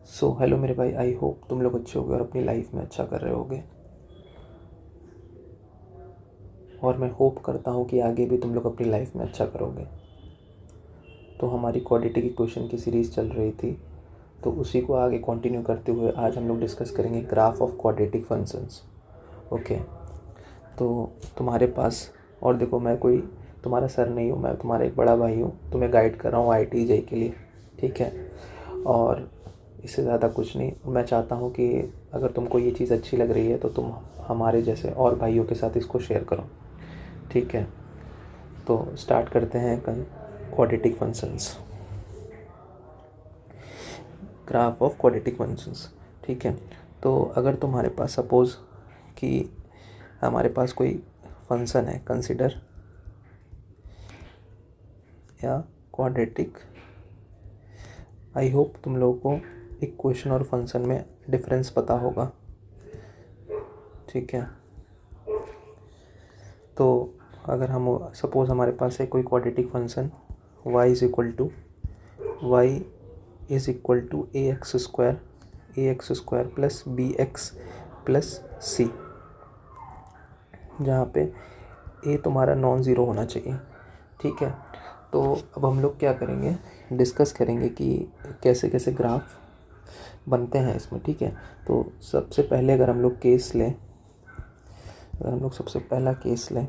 So hello मेरे भाई, I hope तुम लोग अच्छे होगे और अपनी लाइफ में अच्छा कर रहे होगे। और मैं होप करता हूँ कि आगे भी तुम लोग अपनी लाइफ में अच्छा करोगे। तो हमारी क्वाड्रेटिक इक्वेशन की सीरीज़ चल रही थी, तो उसी को आगे कंटिन्यू करते हुए आज हम लोग डिस्कस करेंगे graph of quadratic functions. Okay, तो तुम्हारे पास, और देखो मैं कोई तुम्हारा सर नहीं हूँ, मैं तुम्हारा एक बड़ा भाई हूँ, तुम्हें गाइड कर रहा हूँ IIT के लिए, ठीक है। और इससे ज़्यादा कुछ नहीं। मैं चाहता हूँ कि अगर तुमको ये चीज़ अच्छी लग रही है तो तुम हमारे जैसे और भाइयों के साथ इसको शेयर करो, ठीक है। तो स्टार्ट करते हैं quadratic functions, graph of quadratic functions, ठीक है। तो अगर तुम्हारे पास सपोज़ कि हमारे पास कोई फंक्शन है, कंसिडर या क्वाड्रेटिक, आई होप तुम लोगों को इक्वेशन और फंक्शन में डिफरेंस पता होगा, ठीक है। तो अगर हम सपोज़ हमारे पास है कोई quadratic function y is equal to A X square plus B X plus C, जहाँ पे ए तुम्हारा नॉन ज़ीरो होना चाहिए, ठीक है। तो अब हम लोग क्या करेंगे, डिस्कस करेंगे कि कैसे कैसे ग्राफ बनते हैं इसमें, ठीक है। तो सबसे पहले अगर हम लोग सबसे पहला केस लें,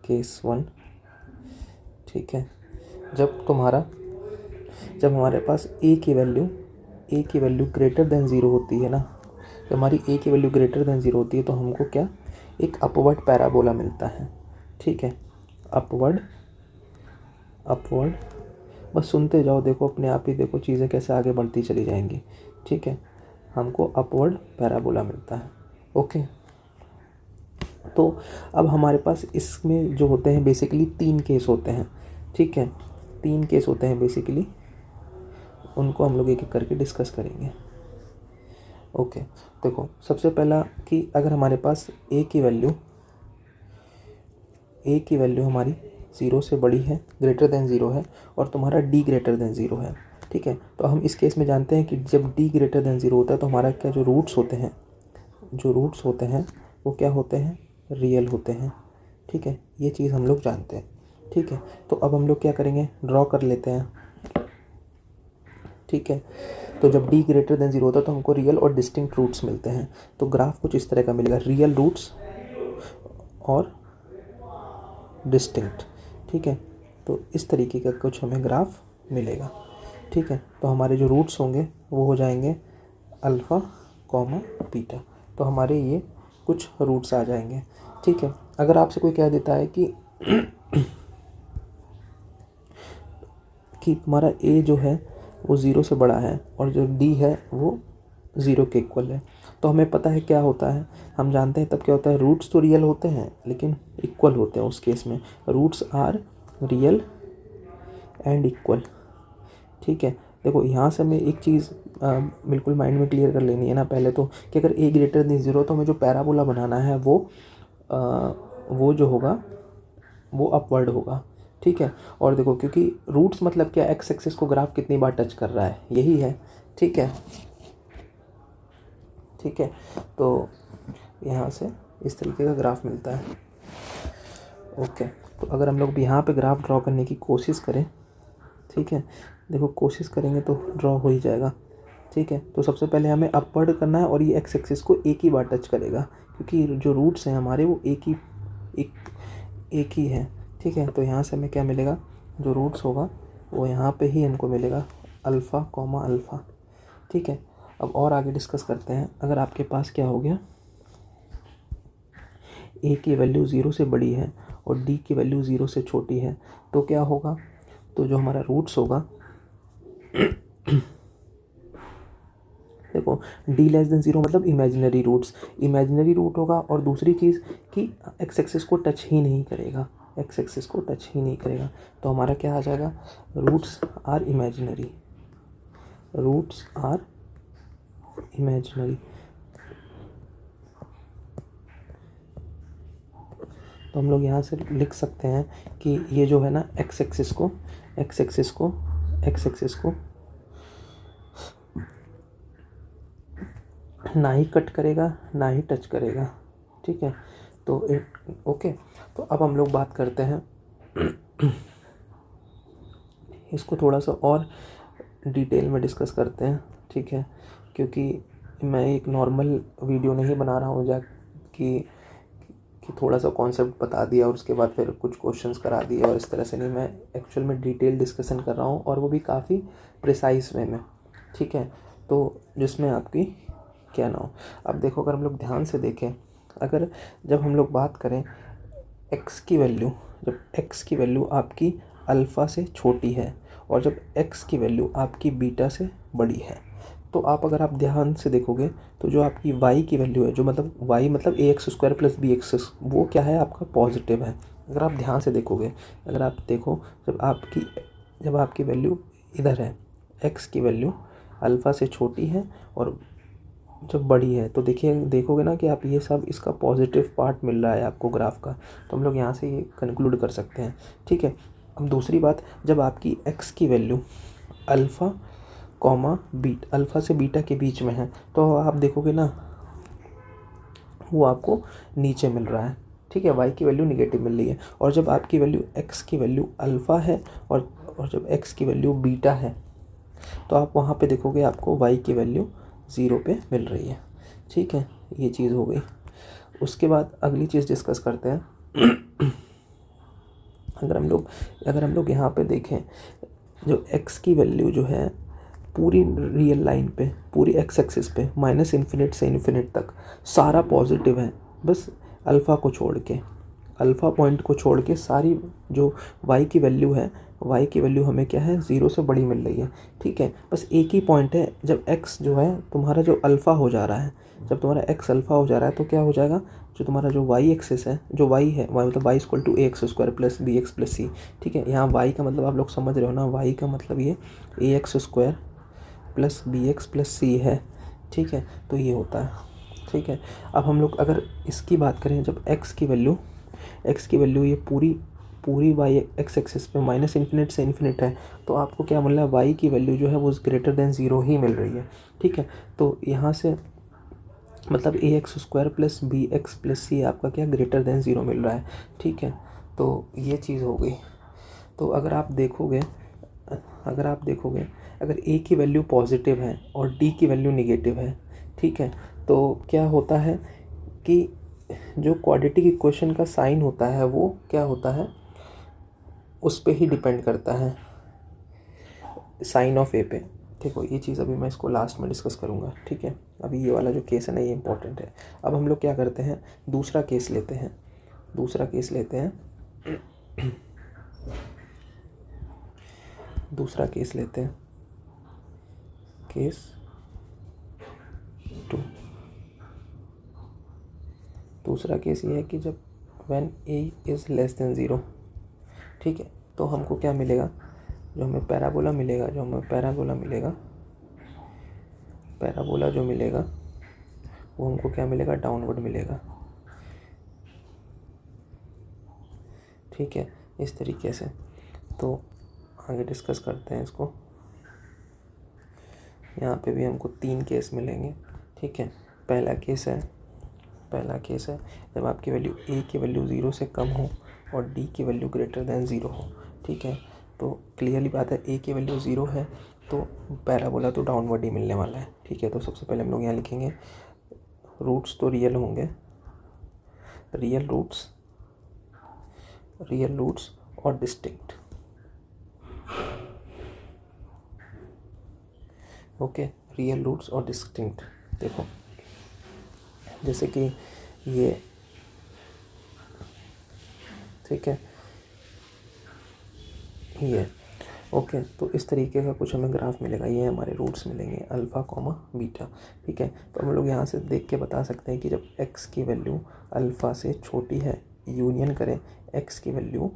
केस 1, ठीक है। जब हमारे पास ए की वैल्यू ग्रेटर देन ज़ीरो होती है ना, जब हमारी ए की वैल्यू ग्रेटर देन ज़ीरो होती है तो हमको क्या, एक अपवर्ड पैराबोला मिलता है, ठीक है। अपवर्ड बस सुनते जाओ, देखो अपने आप ही देखो चीज़ें कैसे आगे बढ़ती चली जाएंगी, ठीक है। हमको अपवर्ड पैराबोला मिलता है, ओके। तो अब हमारे पास इसमें जो होते हैं बेसिकली 3 केस होते हैं, ठीक है। 3 केस होते हैं बेसिकली, उनको हम लोग एक एक करके डिस्कस करेंगे, ओके। देखो सबसे पहला कि अगर हमारे पास ए की वैल्यू हमारी ज़ीरो से बड़ी है, ग्रेटर देन ज़ीरो है, और तुम्हारा डी ग्रेटर देन ज़ीरो है, ठीक है। तो हम इस केस में जानते हैं कि जब डी ग्रेटर देन ज़ीरो होता है तो हमारा क्या, जो रूट्स होते हैं वो क्या होते हैं, रियल होते हैं, ठीक है। ये चीज़ हम लोग जानते हैं, ठीक है। तो अब हम लोग क्या करेंगे, ड्रॉ कर लेते हैं, ठीक है। तो जब d ग्रेटर देन ज़ीरो होता है तो हमको रियल और डिस्टिंक्ट रूट्स मिलते हैं। तो ग्राफ कुछ इस तरह का मिलेगा, रियल रूट्स और डिस्टिंक्ट, ठीक है। तो इस तरीके का कुछ हमें ग्राफ मिलेगा, ठीक है। तो हमारे जो रूट्स होंगे वो हो जाएंगे अल्फ़ा कॉमा बीटा, तो हमारे ये कुछ रूट्स आ जाएंगे, ठीक है। अगर आपसे कोई कह देता है कि तुम्हारा ए जो है वो ज़ीरो से बड़ा है और जो डी है वो ज़ीरो के इक्वल है, तो हमें पता है क्या होता है, हम जानते हैं तब क्या होता है, रूट्स तो रियल होते हैं लेकिन इक्वल होते हैं। उस केस में roots are real and equal, ठीक है। देखो यहाँ से हमें एक चीज़ बिल्कुल माइंड में क्लियर कर लेनी है ना पहले तो, कि अगर ए ग्रेटर देन ज़ीरो तो हमें जो पैराबोला बनाना है वो जो होगा वो अपवर्ड होगा, ठीक है। और देखो क्योंकि रूट्स मतलब क्या, एक्स एक्सिस को ग्राफ कितनी बार टच कर रहा है, यही है, ठीक है, ठीक है। तो यहाँ से इस तरीके का ग्राफ मिलता है, ओके। तो अगर हम लोग यहाँ पे ग्राफ ड्रॉ करने की कोशिश करें, ठीक है, देखो कोशिश करेंगे तो ड्रॉ हो ही जाएगा, ठीक है। तो सबसे पहले हमें अपवर्ड करना है और ये एक्स एक्सिस को एक ही बार टच करेगा, क्योंकि जो रूट्स हैं हमारे वो एक ही है, ठीक है। तो यहाँ से हमें क्या मिलेगा, जो रूट्स होगा वो यहाँ पे ही हमको मिलेगा अल्फ़ा कॉमा अल्फ़ा, ठीक है। अब और आगे डिस्कस करते हैं। अगर आपके पास क्या हो गया, ए की वैल्यू ज़ीरो से बड़ी है और डी की वैल्यू ज़ीरो से छोटी है, तो क्या होगा, तो जो हमारा रूट्स होगा देखो डी लेस देन ज़ीरो मतलब इमेजिनरी रूट होगा, और दूसरी चीज़ कि एक्स एक्सिस को टच ही नहीं करेगा, तो हमारा क्या आ जाएगा, रूट्स आर इमेजिनरी, तो हम लोग यहाँ से लिख सकते हैं कि ये जो है ना एक्स एक्सिस को ना ही कट करेगा ना ही टच करेगा, ठीक है। तो ओके, तो अब हम लोग बात करते हैं इसको थोड़ा सा और डिटेल में डिस्कस करते हैं, ठीक है। क्योंकि मैं एक नॉर्मल वीडियो नहीं बना रहा हूँ कि थोड़ा सा कॉन्सेप्ट बता दिया और उसके बाद फिर कुछ क्वेश्चंस करा दिए और इस तरह से नहीं, मैं एक्चुअल में डिटेल डिस्कशन कर रहा हूँ और वो भी काफ़ी प्रिसाइज वे में, ठीक है। तो जिसमें आपकी क्या ना हो। अब देखो, अगर हम लोग ध्यान से देखें, अगर जब हम लोग बात करें x की वैल्यू, जब x की वैल्यू आपकी अल्फ़ा से छोटी है और जब x की वैल्यू आपकी बीटा से बड़ी है, तो आप अगर आप ध्यान से देखोगे तो जो आपकी y की वैल्यू है, जो मतलब y मतलब ax² + bx, वो क्या है, आपका पॉजिटिव है। अगर आप ध्यान से देखोगे, अगर आप देखो, जब आपकी वैल्यू इधर है, x की वैल्यू अल्फ़ा से छोटी है और जब बड़ी है, तो देखोगे ना कि आप ये सब इसका पॉजिटिव पार्ट मिल रहा है आपको ग्राफ का। तो हम लोग यहाँ से ये कंक्लूड कर सकते हैं, ठीक है। अब दूसरी बात, जब आपकी x की वैल्यू अल्फ़ा से बीटा के बीच में है, तो आप देखोगे ना वो आपको नीचे मिल रहा है, ठीक है। y की वैल्यू निगेटिव मिल रही है। और जब आपकी वैल्यू x की वैल्यू अल्फ़ा है और जब x की वैल्यू बीटा है, तो आप वहाँ पे देखोगे आपको y की वैल्यू 0 पे मिल रही है, ठीक है। ये चीज़ हो गई। उसके बाद अगली चीज़ डिस्कस करते हैं। अगर हम लोग यहाँ पे देखें, जो x की वैल्यू जो है पूरी रियल लाइन पे, पूरी x एक्सिस पे -∞ से ∞ तक सारा पॉजिटिव है, बस अल्फ़ा को छोड़ के, अल्फ़ा पॉइंट को छोड़ के सारी जो y की वैल्यू है, y की वैल्यू हमें क्या है, 0 से बड़ी मिल रही है, ठीक है। बस एक ही पॉइंट है, जब x जो है तुम्हारा जो अल्फ़ा हो जा रहा है, जब तुम्हारा x अल्फ़ा हो जा रहा है, तो क्या हो जाएगा, जो तुम्हारा जो y एक्सिस है, जो y है, y मतलब y = ax² + bx + c, ठीक है। यहाँ y का मतलब आप लोग समझ रहे हो ना, y का मतलब ये ax² + bx + c है, ठीक है। तो ये होता है, ठीक है। अब हम लोग अगर इसकी बात करें, जब x की वैल्यू ये पूरी y x एक्सिस पे -∞ से ∞ है, तो आपको क्या मिल रहा है, y की वैल्यू जो है वो > 0 ही मिल रही है, ठीक है। तो यहाँ से मतलब ax² + bx + c आपका क्या > 0 मिल रहा है, ठीक है। तो ये चीज़ हो गई। तो अगर आप देखोगे, अगर a की वैल्यू पॉजिटिव है और d की वैल्यू निगेटिव है, ठीक है, तो क्या होता है कि जो क्वाड्रेटिक इक्वेशन का साइन होता है वो क्या होता है, उस पे ही डिपेंड करता है, साइन ऑफ ए पे। देखो, ये चीज़ अभी मैं इसको लास्ट में डिस्कस करूँगा, ठीक है। अभी ये वाला जो केस है ना, ये इंपॉर्टेंट है। अब हम लोग क्या करते हैं, दूसरा केस लेते हैं। दूसरा केस 2। दूसरा केस ये है कि जब when a is less than 0, ठीक है, तो हमको क्या मिलेगा, जो हमें पैराबोला मिलेगा वो हमको क्या मिलेगा, डाउनवर्ड मिलेगा, ठीक है, इस तरीके से। तो आगे डिस्कस करते हैं इसको। यहाँ पे भी हमको 3 केस मिलेंगे, ठीक है। पहला केस है जब आपकी वैल्यू a की वैल्यू 0 से कम हो और d की वैल्यू > 0 हो, ठीक है। तो क्लियरली बात है, a की वैल्यू 0 है तो पैराबोला तो डाउनवर्ड ही मिलने वाला है, ठीक है। तो सबसे पहले हम लोग यहाँ लिखेंगे, रूट्स तो रियल होंगे, रियल रूट्स और डिस्टिंक्ट, ओके, रियल रूट्स और डिस्टिंक्ट। देखो, जैसे कि ये, ठीक है, ये ओके। तो इस तरीके का कुछ हमें ग्राफ मिलेगा, ये हमारे रूट्स मिलेंगे अल्फ़ा, बीटा, ठीक है। तो हम लोग यहाँ से देख के बता सकते हैं कि जब x की वैल्यू अल्फ़ा से छोटी है, यूनियन करें x की वैल्यू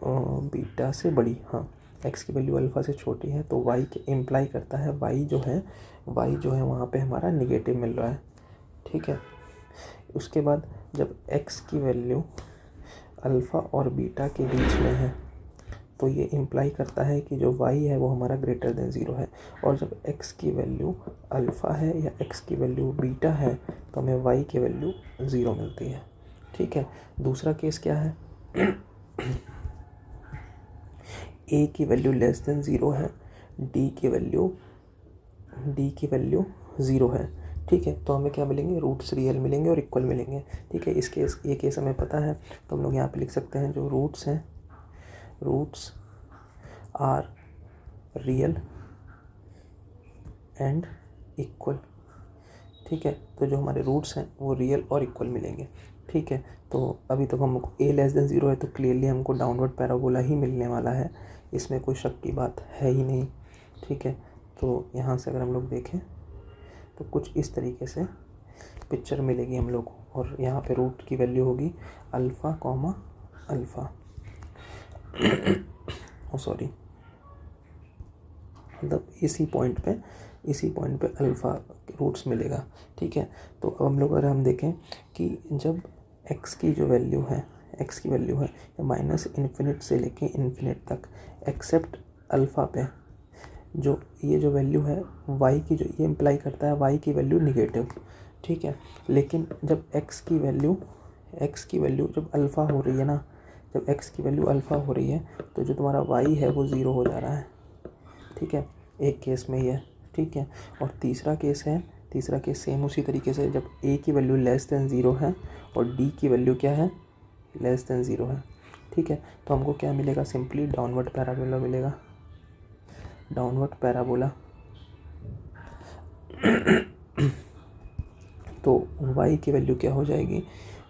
बीटा से बड़ी, हाँ, x की वैल्यू अल्फ़ा से छोटी है, तो y के इम्प्लाई करता है y जो है वहाँ पे हमारा निगेटिव मिल रहा है, ठीक है। उसके बाद जब x की वैल्यू अल्फ़ा और बीटा के बीच में है, तो ये इम्प्लाई करता है कि जो y है वो हमारा ग्रेटर देन 0 है। और जब x की वैल्यू अल्फ़ा है या x की वैल्यू बीटा है तो हमें y की वैल्यू 0 मिलती है। ठीक है, दूसरा केस क्या है, a की वैल्यू लेस देन 0 है, d की वैल्यू 0 है। ठीक है, तो हमें क्या मिलेंगे, रूट्स रियल मिलेंगे और इक्वल मिलेंगे। ठीक है, ये केस हमें पता है, तो हम लोग यहाँ पे लिख सकते हैं जो रूट्स हैं, roots are real and equal. ठीक है, तो जो हमारे रूट्स हैं वो रियल और इक्वल मिलेंगे। ठीक है, तो अभी तक हमको a लेस देन 0 है तो क्लियरली हमको डाउनवर्ड पैराबोला ही मिलने वाला है, इसमें कोई शक की बात है ही नहीं। ठीक है, तो यहाँ से अगर हम लोग देखें तो कुछ इस तरीके से पिक्चर मिलेगी हम लोग को, और यहाँ पे रूट की वैल्यू होगी अल्फ़ा कॉमा अल्फ़ा सॉरी, मतलब इसी पॉइंट पे अल्फ़ा रूट्स मिलेगा। ठीक है, तो अब हम लोग अगर हम देखें कि जब x की वैल्यू है माइनस इन्फिनिट से लेके इन्फिनिट तक एक्सेप्ट अल्फ़ा पे जो ये जो वैल्यू है y की, जो ये इम्प्लाई करता है y की वैल्यू निगेटिव। ठीक है, लेकिन जब x की वैल्यू जब अल्फ़ा हो रही है ना, जब x की वैल्यू अल्फ़ा हो रही है तो जो तुम्हारा y है वो 0 हो जा रहा है। ठीक है, एक केस में ही है। ठीक है, और तीसरा केस सेम उसी तरीके से, जब a की वैल्यू लेस देन 0 है और d की वैल्यू क्या है, लेस देन 0 है। ठीक है, तो हमको क्या मिलेगा, सिंपली डाउनवर्ड पैराबोला मिलेगा, डाउनवर्ड पैराबोला। तो y की वैल्यू क्या हो जाएगी,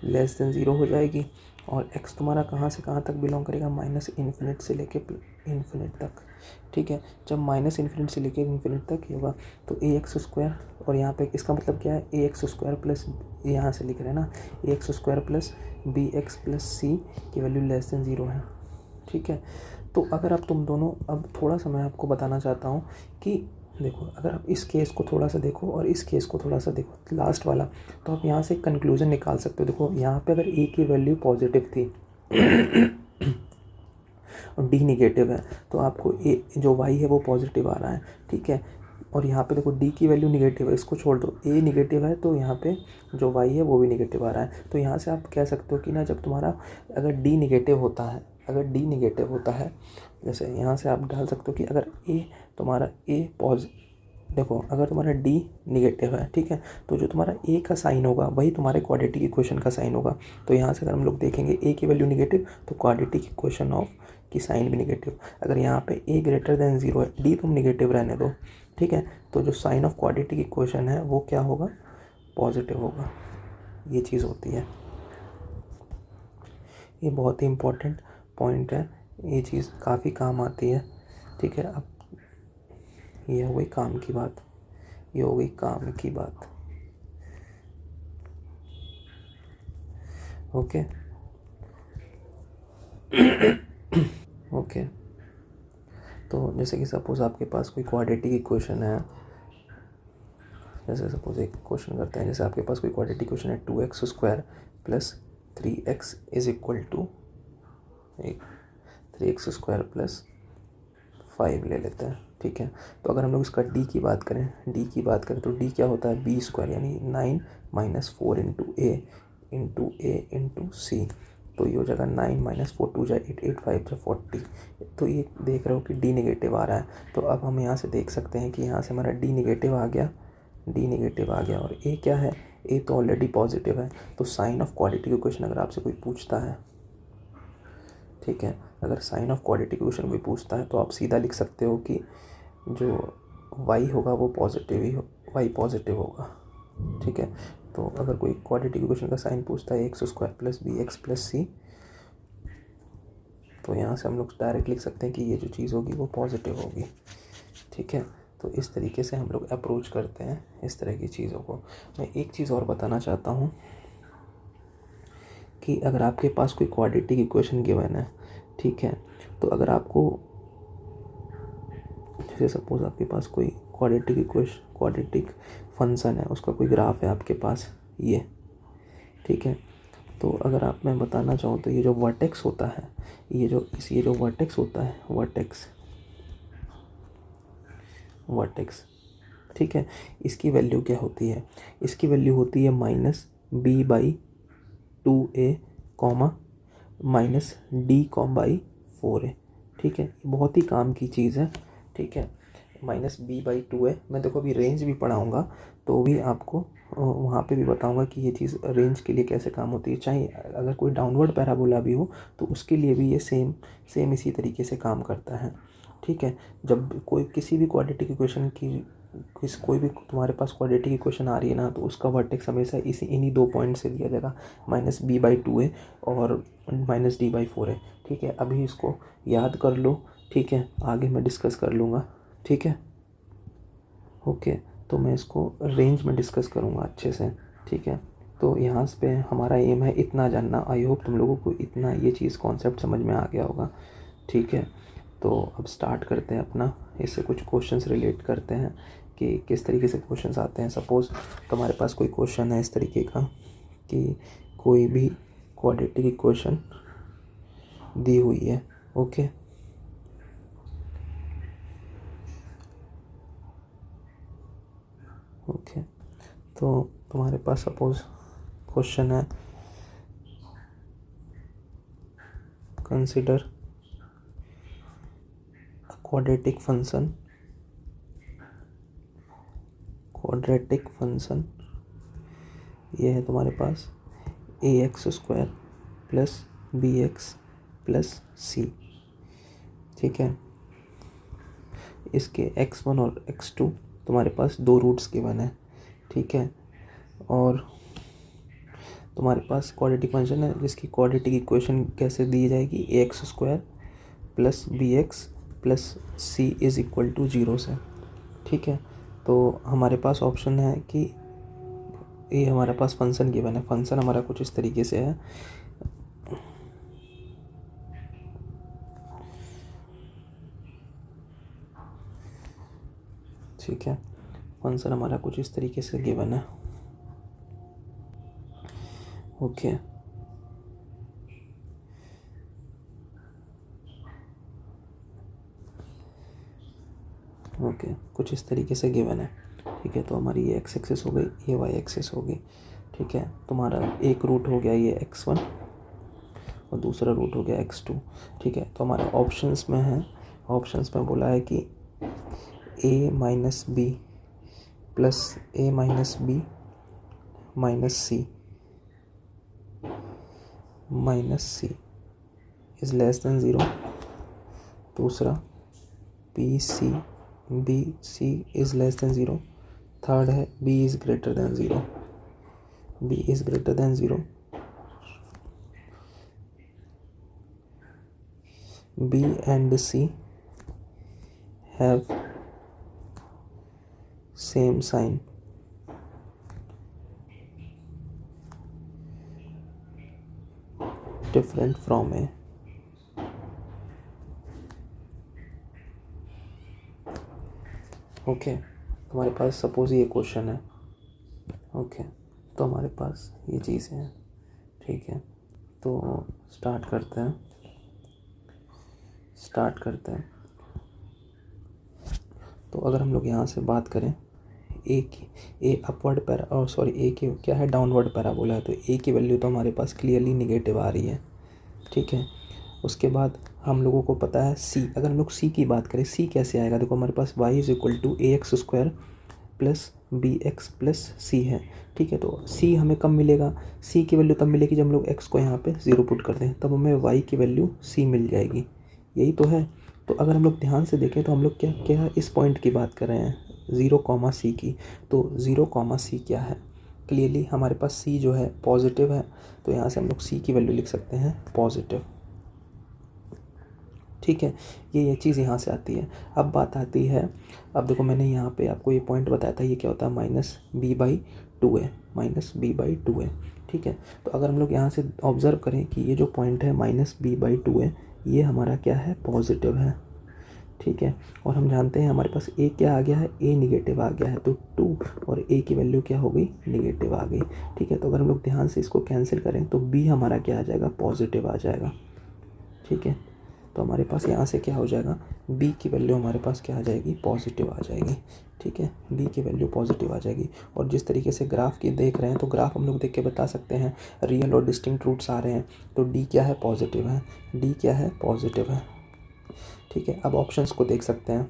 लेस देन 0 हो जाएगी, और x तुम्हारा कहाँ से कहाँ तक बिलोंग करेगा, माइनस इन्फिनिट से लेके इन्फिनिट तक। ठीक है, जब माइनस इन्फिनिट से लेके इन्फिनिट तक होगा तो ए एक्स स्क्वायर, और यहाँ पे इसका मतलब क्या है, ए एक्स स्क्वायर प्लस, यहाँ से लिख रहे हैं ना, A X square plus B X plus C की वैल्यू लेस देन 0 है। ठीक है, तो अगर आप तुम दोनों, अब थोड़ा सा मैं आपको बताना चाहता हूँ कि देखो, अगर आप इस केस को थोड़ा सा देखो और इस केस को थोड़ा सा देखो, लास्ट वाला, तो आप यहाँ से कंक्लूजन निकाल सकते हो। देखो यहाँ पे अगर ए की वैल्यू पॉजिटिव थी और डी निगेटिव है तो आपको ए जो वाई है वो पॉजिटिव आ रहा है। ठीक है, और यहाँ पे देखो डी की वैल्यू निगेटिव है, इसको छोड़ दो, ए निगेटिव है तो यहाँ पे जो वाई है वो भी निगेटिव आ रहा है। तो यहाँ से आप कह सकते हो कि ना, जब तुम्हारा अगर डी निगेटिव होता है, जैसे यहाँ से आप डाल सकते हो कि अगर तुम्हारा देखो अगर तुम्हारा डी निगेटिव है, ठीक है, तो जो तुम्हारा ए का साइन होगा वही तुम्हारे क्वाड्रेटिक इक्वेशन का साइन होगा। तो यहाँ से अगर हम लोग देखेंगे ए की वैल्यू निगेटिव तो क्वाड्रेटिक इक्वेशन ऑफ की साइन भी निगेटिव। अगर यहाँ पे ए ग्रेटर देन 0 है, डी तुम निगेटिव रहने दो, ठीक है, तो जो साइन ऑफ क्वाड्रेटिक इक्वेशन है वो क्या होगा, पॉजिटिव होगा। ये चीज़ होती है, ये बहुत ही इम्पोर्टेंट पॉइंट है, ये चीज़ काफ़ी काम आती है। ठीक है, अब ये हो गई काम की बात, ओके ओके। तो जैसे कि सपोज़ आपके पास कोई क्वाड्रेटिक इक्वेशन है, जैसे सपोज़ एक क्वेश्चन करते हैं, जैसे आपके पास कोई क्वाड्रेटिक इक्वेशन है 2x square plus 3x is equal to 3x square plus 5 ले लेते हैं। ठीक है, तो अगर हम लोग इसका डी की बात करें तो डी क्या होता है, बी स्क्वायर, यानी 9 माइनस 4 इंटू ए इंटू सी। तो ये हो जाएगा 9 माइनस 4 2 जा 8 8 5 जा 40। तो ये देख रहे हो कि डी निगेटिव आ रहा है। तो अब हम यहाँ से देख सकते हैं कि यहाँ से हमारा डी निगेटिव आ गया और ए क्या है, ए तो ऑलरेडी पॉजिटिव है। तो साइन ऑफ क्वाड्रेटिक इक्वेशन अगर आपसे कोई पूछता है, ठीक है, अगर साइन ऑफ क्वाड्रेटिक इक्वेशन कोई पूछता है तो आप सीधा लिख सकते हो कि जो y होगा वो y पॉजिटिव होगा। ठीक है, तो अगर कोई क्वाड्रेटिक इक्वेशन का साइन पूछता है X square plus B X plus C, तो यहाँ से हम लोग डायरेक्ट लिख सकते हैं कि ये जो चीज़ होगी वो पॉजिटिव होगी। ठीक है, तो इस तरीके से हम लोग अप्रोच करते हैं इस तरह की चीज़ों को। मैं एक चीज़ और बताना चाहता हूँ कि अगर आपके पास कोई क्वाड्रेटिक इक्वेशन गिवन है, ठीक है, तो अगर आपको, जैसे सपोज आपके पास कोई क्वाड्रेटिक फंक्शन है, उसका कोई ग्राफ है आपके पास ये, ठीक है, तो अगर आप मैं बताना चाहूँ तो ये जो वर्टेक्स होता है, ये जो वर्टेक्स होता है, वर्टेक्स, ठीक है, इसकी वैल्यू क्या होती है? इसकी वैल्यू होती है -b/2a, -d/4a, ठीक है। बहुत ही काम की चीज़ है, ठीक है। -b/2a, मैं देखो अभी रेंज भी पढ़ाऊँगा तो भी आपको वहाँ पे भी बताऊँगा कि ये चीज़ रेंज के लिए कैसे काम होती है। चाहे अगर कोई डाउनवर्ड पैराबोला भी हो तो उसके लिए भी ये सेम इसी तरीके से काम करता है, ठीक है। जब कोई किसी भी क्वाड्रेटिक इक्वेशन की कोई भी तुम्हारे पास क्वाड्रेटिक इक्वेशन आ रही है ना, तो उसका वर्टेक्स हमेशा इन्हीं 2 पॉइंट से दिया जाएगा, -b/2a और -d/4a, ठीक है। अभी इसको याद कर लो, ठीक है, आगे मैं डिस्कस कर लूँगा, ठीक है। ओके, तो मैं इसको रेंज में डिस्कस करूँगा अच्छे से, ठीक है। तो यहाँ पे हमारा एम है इतना जानना। आई होप तुम लोगों को इतना ये चीज़ कॉन्सेप्ट समझ में आ गया होगा, ठीक है। तो अब स्टार्ट करते हैं अपना, इससे कुछ क्वेश्चंस रिलेट करते हैं कि किस तरीके से क्वेश्चंस आते हैं। सपोज़ तुम्हारे पास कोई क्वेश्चन है इस तरीके का कि कोई भी क्वाड्रेटिक इक्वेशन दी हुई है, ओके। ओके, तो तुम्हारे पास सपोज़ क्वेश्चन है, कंसिडर क्वाड्रेटिक फंक्शन, ये है तुम्हारे पास ax² + bx + c, ठीक है। इसके x1 और x2 तुम्हारे पास 2 रूट्स गिवन है, ठीक है। और तुम्हारे पास क्वाड्रेटिक फंक्शन है जिसकी क्वाड्रेटिक इक्वेशन कैसे दी जाएगी, ax² + bx + c = 0 से, ठीक है। तो हमारे पास ऑप्शन है कि ये हमारे पास फंक्शन गिवन है। फंक्शन हमारा कुछ इस तरीके से है, ठीक है। फंक्शन हमारा कुछ इस तरीके से गिवन है, ओके। ओके, कुछ इस तरीके से गिवन है, ठीक है। तो हमारी ये x एक्सिस हो गई, ये y एक्सिस हो गई, ठीक है। तुम्हारा एक रूट हो गया ये x1 और दूसरा रूट हो गया x2, ठीक है। तो हमारे ऑप्शंस में है, ऑप्शंस में बोला है कि a - b + a - b -c is less than 0। दूसरा bc is less than 0। Third है b is greater than 0। b is greater than 0। b and c have same sign, different from a। Okay, हमारे पास suppose ये question है, okay. तो हमारे पास ये चीज़ें हैं, ठीक है। तो स्टार्ट करते हैं। तो अगर हम लोग यहाँ से बात करें ए अपवर्ड ए की क्या है, डाउनवर्ड पैराबोला है, तो ए की वैल्यू तो हमारे पास क्लियरली निगेटिव आ रही है, ठीक है। उसके बाद हम लोगों को पता है सी, अगर हम लोग सी की बात करें, सी कैसे आएगा, देखो हमारे पास y = ax² + bx + c है, ठीक है। तो सी हमें कब मिलेगा, सी की वैल्यू तब मिलेगी जब हम लोग x को यहाँ पे 0 पुट कर दें, तब हमें y की वैल्यू c मिल जाएगी, यही तो है। तो अगर हम लोग ध्यान से देखें तो हम लोग क्या इस पॉइंट की बात कर रहे हैं, 0, c की। तो 0, c क्या है, क्लियरली हमारे पास c जो है पॉजिटिव है, तो यहाँ से हम लोग c की वैल्यू लिख सकते हैं पॉजिटिव, ठीक है। ये चीज़ यहाँ से आती है। अब बात आती है, अब देखो मैंने यहाँ पे आपको ये पॉइंट बताया था, ये क्या होता है, -b/2a, ठीक है। तो अगर हम लोग यहाँ से ऑब्ज़र्व करें कि ये जो पॉइंट है -b/2a, ये हमारा क्या है, पॉजिटिव है, ठीक है। और हम जानते हैं हमारे पास ए क्या आ गया है, ए निगेटिव आ गया है, तो 2 और ए की वैल्यू क्या हो गई, निगेटिव आ गई। ठीक है, तो अगर हम लोग ध्यान से इसको कैंसिल करें तो बी हमारा क्या आ जाएगा, पॉजिटिव आ जाएगा। ठीक है, तो हमारे पास यहाँ से क्या हो जाएगा, बी की वैल्यू हमारे पास क्या आ जाएगी, पॉजिटिव आ जाएगी। ठीक है, बी की वैल्यू पॉजिटिव आ जाएगी। और जिस तरीके से ग्राफ की देख रहे हैं तो ग्राफ हम लोग देख के बता सकते हैं रियल और डिस्टिंक्ट रूट्स आ रहे हैं, तो डी क्या है, पॉजिटिव है, डी क्या है, पॉजिटिव है। ठीक है, अब ऑप्शंस को देख सकते हैं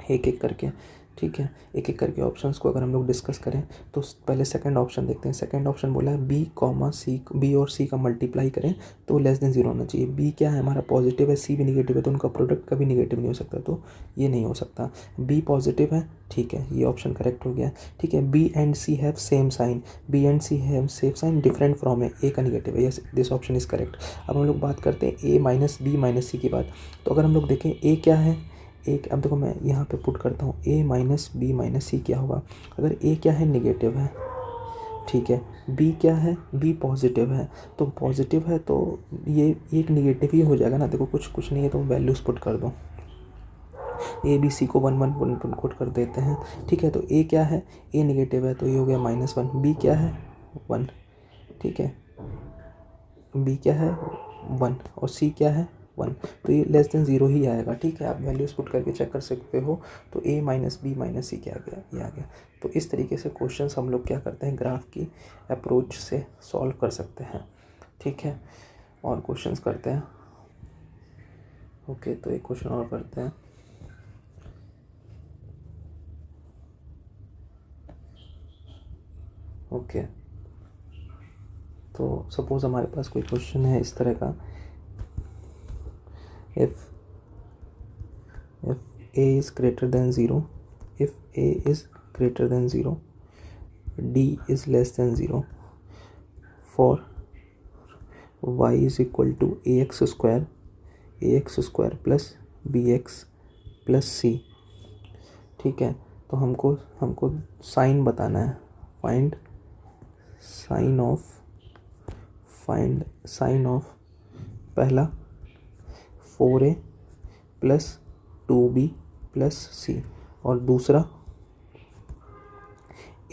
एक एक करके। ठीक है, एक एक करके ऑप्शंस को अगर हम लोग डिस्कस करें तो पहले सेकंड ऑप्शन देखते हैं। सेकंड ऑप्शन बोला है बी कॉमा सी, बी और सी का मल्टीप्लाई करें तो लेस देन 0 होना चाहिए। बी क्या है हमारा, पॉजिटिव है, सी भी निगेटिव है, तो उनका प्रोडक्ट कभी निगेटिव नहीं हो सकता, तो ये नहीं हो सकता। बी पॉजिटिव है, ठीक है, ये ऑप्शन करेक्ट हो गया। ठीक है, B and C have same sign, B and C have same sign different from A का निगेटिव है, yes this option is correct. अब हम लोग बात करते हैं A minus B minus C की बात। तो अगर हम लोग देखें ए क्या है, एक, अब देखो मैं यहाँ पे पुट करता हूँ ए माइनस बी माइनस सी क्या होगा। अगर ए क्या है, निगेटिव है, ठीक है, बी क्या है, बी पॉजिटिव है, तो पॉजिटिव है तो ये एक निगेटिव ही हो जाएगा ना। देखो कुछ नहीं है तो वैल्यूज़ पुट कर दो, ए बी सी को 1 1 1 पुट कर देते हैं। ठीक है, तो ए क्या है, ए निगेटिव है तो ये हो गया -1, बी क्या है 1, ठीक है, बी क्या है 1 और सी क्या है 1, तो ये लेस देन 0 ही आएगा। ठीक है, आप वैल्यूज़ पुट करके चेक कर सकते हो। तो ए माइनस बी माइनस सी क्या आ गया, ये आ गया। तो इस तरीके से क्वेश्चंस हम लोग क्या करते हैं, ग्राफ की अप्रोच से सॉल्व कर सकते हैं। ठीक है, और क्वेश्चंस करते हैं। ओके, तो एक क्वेश्चन और करते हैं। ओके, तो सपोज़ हमारे पास कोई क्वेश्चन है इस तरह का, if a is greater than 0, if a is greater than 0, d is less than 0, for y is equal to ax square plus bx plus c। ठीक है, तो हमको साइन बताना है, फाइंड साइन ऑफ पहला 4a प्लस 2b प्लस सी, और दूसरा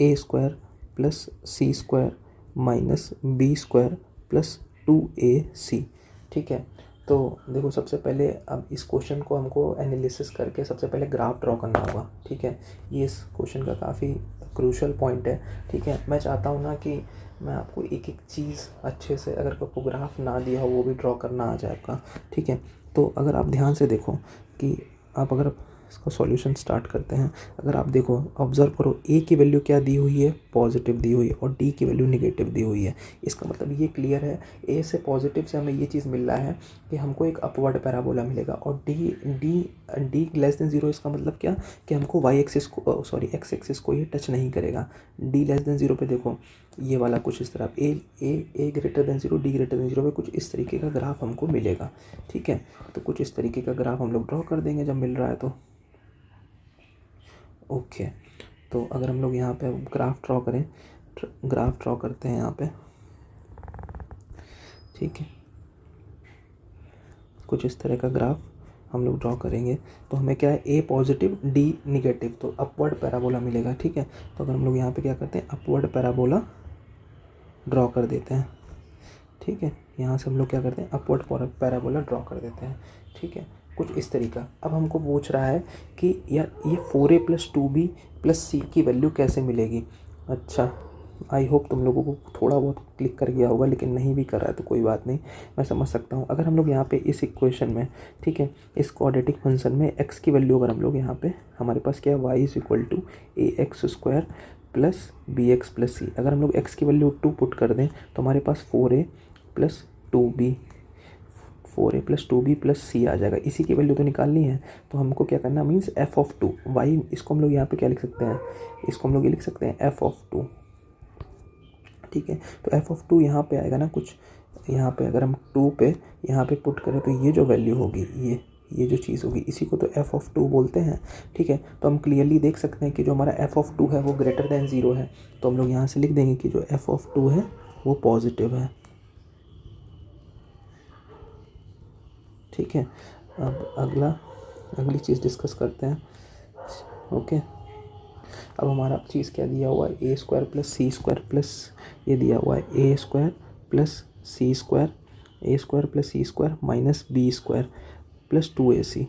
a square plus C square minus B square plus 2ac। ठीक है, तो देखो सबसे पहले अब इस क्वेश्चन को हमको एनालिसिस करके सबसे पहले ग्राफ ड्रॉ करना होगा। ठीक है, ये इस क्वेश्चन का काफ़ी क्रूशल पॉइंट है। ठीक है, मैं चाहता हूँ ना कि मैं आपको एक एक चीज़ अच्छे से, अगर आपको ग्राफ ना दिया हो वो भी ड्रॉ करना आ जाए आपका। ठीक है, तो अगर आप ध्यान से देखो कि अगर इसका सॉल्यूशन स्टार्ट करते हैं। अगर आप देखो, ऑब्जर्व करो, ए की वैल्यू क्या दी हुई है, पॉजिटिव दी हुई है, और डी की वैल्यू निगेटिव दी हुई है। इसका मतलब ये क्लियर है, ए से पॉजिटिव से हमें ये चीज़ मिल रहा है कि हमको एक अपवर्ड पैराबोला मिलेगा, और डी लेस देन 0, इसका मतलब क्या कि हमको वाई एक्सिस को, सॉरी एक्स एक्सिस को ये टच नहीं करेगा। डी लेस देन 0 पे देखो ये वाला कुछ इस तरह, A greater than 0, D greater than 0 पे कुछ इस तरीके का ग्राफ हमको मिलेगा। ठीक है, तो कुछ इस तरीके का ग्राफ हम लोग ड्रॉ कर देंगे जब मिल रहा है तो। ओके, तो अगर हम लोग यहाँ पे ग्राफ ड्रॉ करें, ग्राफ ड्रॉ करते हैं यहाँ पे। ठीक है, कुछ इस तरह का ग्राफ हम लोग ड्रॉ करेंगे तो हमें क्या है, ए पॉजिटिव डी निगेटिव, तो अपवर्ड पैराबोला मिलेगा। ठीक है, तो अगर हम लोग यहाँ पे क्या करते हैं, अपवर्ड पैराबोला ड्रॉ कर देते हैं। ठीक है, यहाँ से हम लोग क्या करते हैं, अपवर्ड पैराबोला ड्रॉ कर देते हैं। ठीक है, कुछ इस तरीका। अब हमको पूछ रहा है कि यार ये 4a plus 2b plus C की वैल्यू कैसे मिलेगी। अच्छा, आई होप तुम लोगों को थोड़ा बहुत क्लिक कर गया होगा, लेकिन नहीं भी कर रहा है तो कोई बात नहीं, मैं समझ सकता हूँ। अगर हम लोग यहाँ पे इस इक्वेशन में, ठीक है, इस क्वाड्रेटिक फंक्शन में x की वैल्यू अगर हम लोग यहाँ पे, हमारे पास क्या है, y is equal to ax square plus bx plus C. अगर हम लोग x की वैल्यू 2 पुट कर दें तो हमारे पास 4a प्लस 2b प्लस सी आ जाएगा। इसी की वैल्यू तो निकालनी है, तो हमको क्या करना, मीन्स f ऑफ 2 y, इसको हम लोग यहाँ पे क्या लिख सकते हैं, इसको हम लोग ये लिख सकते हैं f ऑफ 2। ठीक है, तो f ऑफ 2 यहाँ पे आएगा ना कुछ, यहाँ पे अगर हम 2 पे यहाँ पे पुट करें तो ये जो वैल्यू होगी, ये जो चीज़ होगी, इसी को तो f ऑफ 2 बोलते हैं। ठीक है, तो हम क्लियरली देख सकते हैं कि जो हमारा f ऑफ 2 है वो ग्रेटर देन 0 है, तो हम लोग यहाँ से लिख देंगे कि जो f ऑफ 2 है वो पॉजिटिव है। ठीक है, अब अगली चीज़ डिस्कस करते हैं। ओके, अब हमारा चीज़ क्या दिया हुआ है, A square plus C square plus ये दिया हुआ है A square plus C square, A square plus C square minus B square plus 2ac।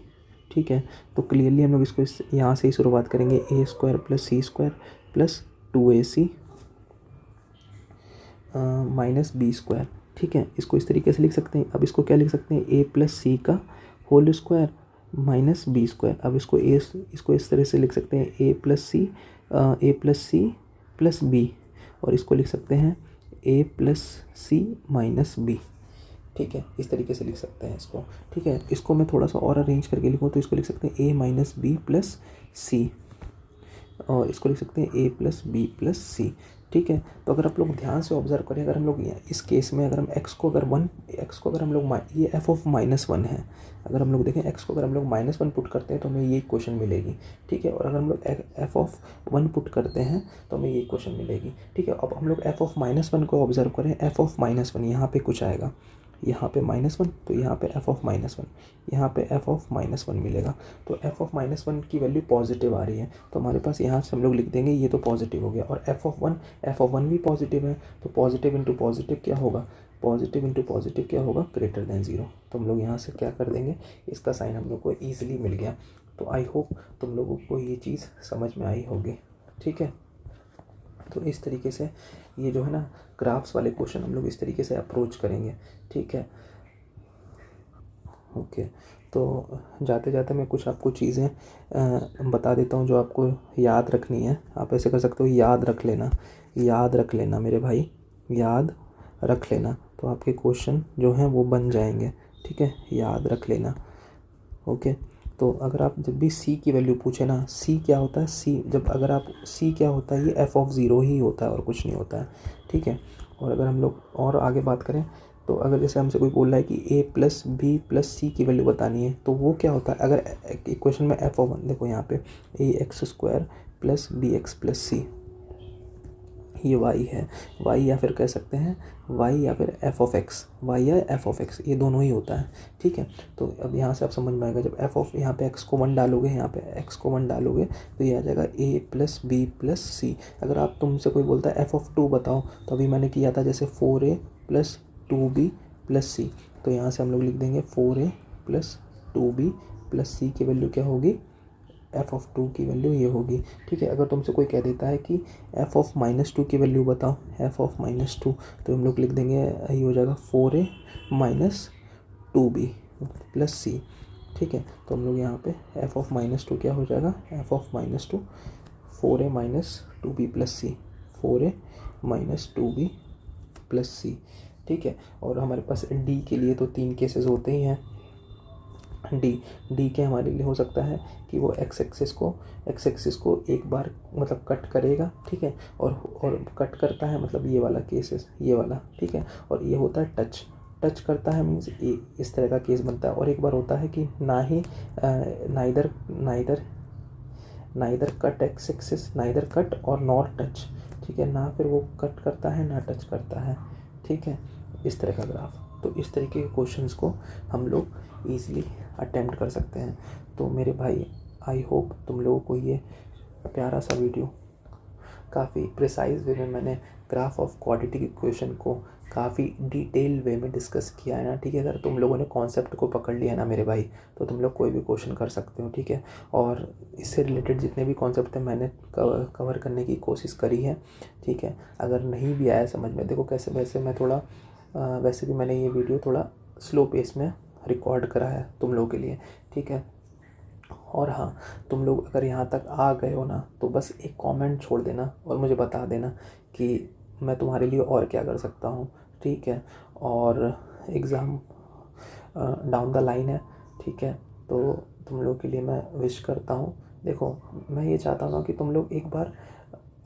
ठीक है, तो क्लियरली हम लोग इसको यहाँ से ही शुरुआत करेंगे, A square plus C square plus 2ac minus B square. ठीक है, इसको इस तरीके से लिख सकते हैं। अब इसको क्या लिख सकते हैं, ए प्लस सी का whole square minus B square. अब इसको इस तरह से लिख सकते हैं, A plus C plus B, और इसको लिख सकते हैं A plus C minus B. ठीक है, इस तरीके से लिख सकते हैं इसको। ठीक है, इसको मैं थोड़ा सा और अरेंज करके लिखूँ तो इसको लिख सकते हैं ए माइनस बी प्लस सी, और इसको लिख सकते हैं A plus B plus C. ठीक है, तो अगर आप लोग ध्यान से ऑब्जर्व करें, अगर हम लोग इस केस में अगर हम एक्स को अगर हम लोग ये एफ ऑफ -1 है, अगर हम लोग देखें एक्स को अगर हम लोग -1 पुट करते हैं तो हमें ये क्वेश्चन मिलेगी। ठीक है, और अगर हम लोग एफ ऑफ 1 पुट करते हैं तो हमें ये क्वेश्चन मिलेगी। ठीक है, अब हम लोग एफ ऑफ -1 को ऑब्जर्व करें, एफ ऑफ -1 यहाँ पे कुछ आएगा, यहाँ पे -1, तो यहाँ पे एफ ऑफ -1, यहाँ पे एफ ऑफ -1 मिलेगा। तो एफ ऑफ -1 की वैल्यू पॉजिटिव आ रही है, तो हमारे पास यहाँ से हम लोग लिख देंगे ये तो पॉजिटिव हो गया, और एफ ऑफ 1 भी पॉजिटिव है, तो पॉजिटिव इंटू पॉजिटिव क्या होगा, पॉजिटिव इंटू पॉजिटिव क्या होगा, ग्रेटर देन 0। तो हम लोग यहाँ से क्या कर देंगे, इसका साइन हम लोग को ईजिली मिल गया। तो आई होप तुम लोगों को ये चीज़ समझ में आई होगी। ठीक है, तो इस तरीके से ये जो है ना ग्राफ्स वाले क्वेश्चन हम लोग इस तरीके से अप्रोच करेंगे। ठीक है, ओके, तो जाते जाते मैं कुछ आपको चीज़ें बता देता हूँ जो आपको याद रखनी है। आप ऐसे कर सकते हो, याद रख लेना मेरे भाई, याद रख लेना, तो आपके क्वेश्चन जो हैं वो बन जाएंगे। ठीक है, याद रख लेना। ओके, तो अगर आप जब भी c की वैल्यू पूछे ना, c क्या होता है, c क्या होता है, ये f ऑफ 0 ही होता है और कुछ नहीं होता है। ठीक है, और अगर हम लोग और आगे बात करें तो अगर जैसे हमसे कोई बोल रहा है कि a plus B plus C की वैल्यू बतानी है, तो वो क्या होता है, अगर इक्वेशन में f ऑफ 1 देखो यहाँ पे ax² plus B X plus C, ये y है, y या फिर कह सकते हैं y या फिर f ऑफ x, y या f ऑफ x, ये दोनों ही होता है। ठीक है, तो अब यहाँ से आप समझ में आएगा, जब f ऑफ यहाँ पे x को 1 डालोगे, यहाँ पे x को 1 डालोगे तो ये आ जाएगा a plus B plus C. अगर आप तुमसे कोई बोलता है f ऑफ 2 बताओ, तो अभी मैंने किया था जैसे 4a plus 2b plus C, तो यहाँ से हम लोग लिख देंगे 4a plus 2b plus C की वैल्यू क्या होगी, एफ ऑफ 2 की वैल्यू ये होगी। ठीक है, अगर तुमसे कोई कह देता है कि एफ ऑफ -2 की वैल्यू बताओ, एफ ऑफ -2, तो हम लोग लिख देंगे ये हो जाएगा 4a minus 2b plus C. ठीक है, तो हम लोग यहाँ पे एफ ऑफ -2 क्या हो जाएगा, F of -2 4a minus 2b plus C, 4a minus 2b plus C. ठीक है, और हमारे पास डी के लिए तो 3 केसेस होते ही हैं। डी के हमारे लिए हो सकता है कि वो एक्स एक्सिस को एक बार मतलब कट करेगा। ठीक है, और कट करता है मतलब ये वाला केसेस, ये वाला। ठीक है, और ये होता है टच करता है, मीन्स इस तरह का केस बनता है। और एक बार होता है कि ना ही neither cut X axis, neither cut और नॉर टच। ठीक है, ना फिर वो कट करता है ना टच करता है। ठीक है, इस तरह का ग्राफ। तो इस तरीके के क्वेश्चंस को हम लोग ईज़िली अटेम्प्ट कर सकते हैं। तो मेरे भाई, आई होप तुम लोगों को ये प्यारा सा वीडियो काफ़ी प्रिसाइज वे में मैंने ग्राफ ऑफ क्वाड्रेटिक इक्वेशन को काफ़ी डिटेल वे में डिस्कस किया है ना। ठीक है, अगर तुम लोगों ने कॉन्सेप्ट को पकड़ लिया है ना मेरे भाई, तो तुम लोग कोई भी क्वेश्चन कर सकते हो। ठीक है, और इससे रिलेटेड जितने भी कॉन्सेप्ट थे मैंने कवर करने की कोशिश करी है। ठीक है, अगर नहीं भी आया समझ में, देखो कैसे वैसे मैं थोड़ा वैसे भी मैंने ये वीडियो थोड़ा स्लो पेस में रिकॉर्ड करा है तुम लोगों के लिए। ठीक है, और हाँ, तुम लोग अगर यहाँ तक आ गए हो ना, तो बस एक कमेंट छोड़ देना और मुझे बता देना कि मैं तुम्हारे लिए और क्या कर सकता हूँ। ठीक है, और एग्ज़ाम डाउन द लाइन है। ठीक है, तो तुम लोग के लिए मैं विश करता हूँ। देखो, मैं ये चाहता हूँ ना कि तुम लोग एक बार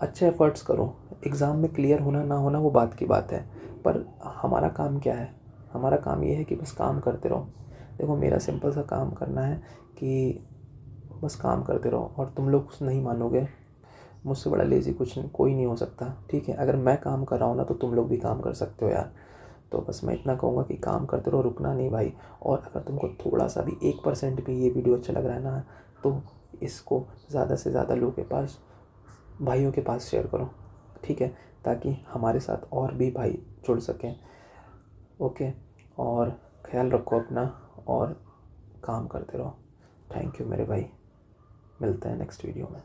अच्छे एफ़र्ट्स करो। एग्ज़ाम में क्लियर होना ना होना वो बात की बात है, पर हमारा काम क्या है, हमारा काम ये है कि बस काम करते रहो। देखो, मेरा सिंपल सा काम करना है कि बस काम करते रहो, और तुम लोग नहीं मानोगे, मुझसे बड़ा लेज़ी कोई नहीं हो सकता। ठीक है, अगर मैं काम कर रहा हूँ ना, तो तुम लोग भी काम कर सकते हो यार। तो बस मैं इतना कहूँगा कि काम करते रहो, रुकना नहीं भाई। और अगर तुमको थोड़ा सा भी 1% भी ये वीडियो अच्छा लग रहा है ना, तो इसको ज़्यादा से ज़्यादा लोगों के पास, भाइयों के पास शेयर करो, ठीक है, ताकि हमारे साथ और भी भाई जुड़ सकें। ओके, और ख्याल रखो अपना और काम करते रहो। थैंक यू मेरे भाई, मिलते हैं नेक्स्ट वीडियो में।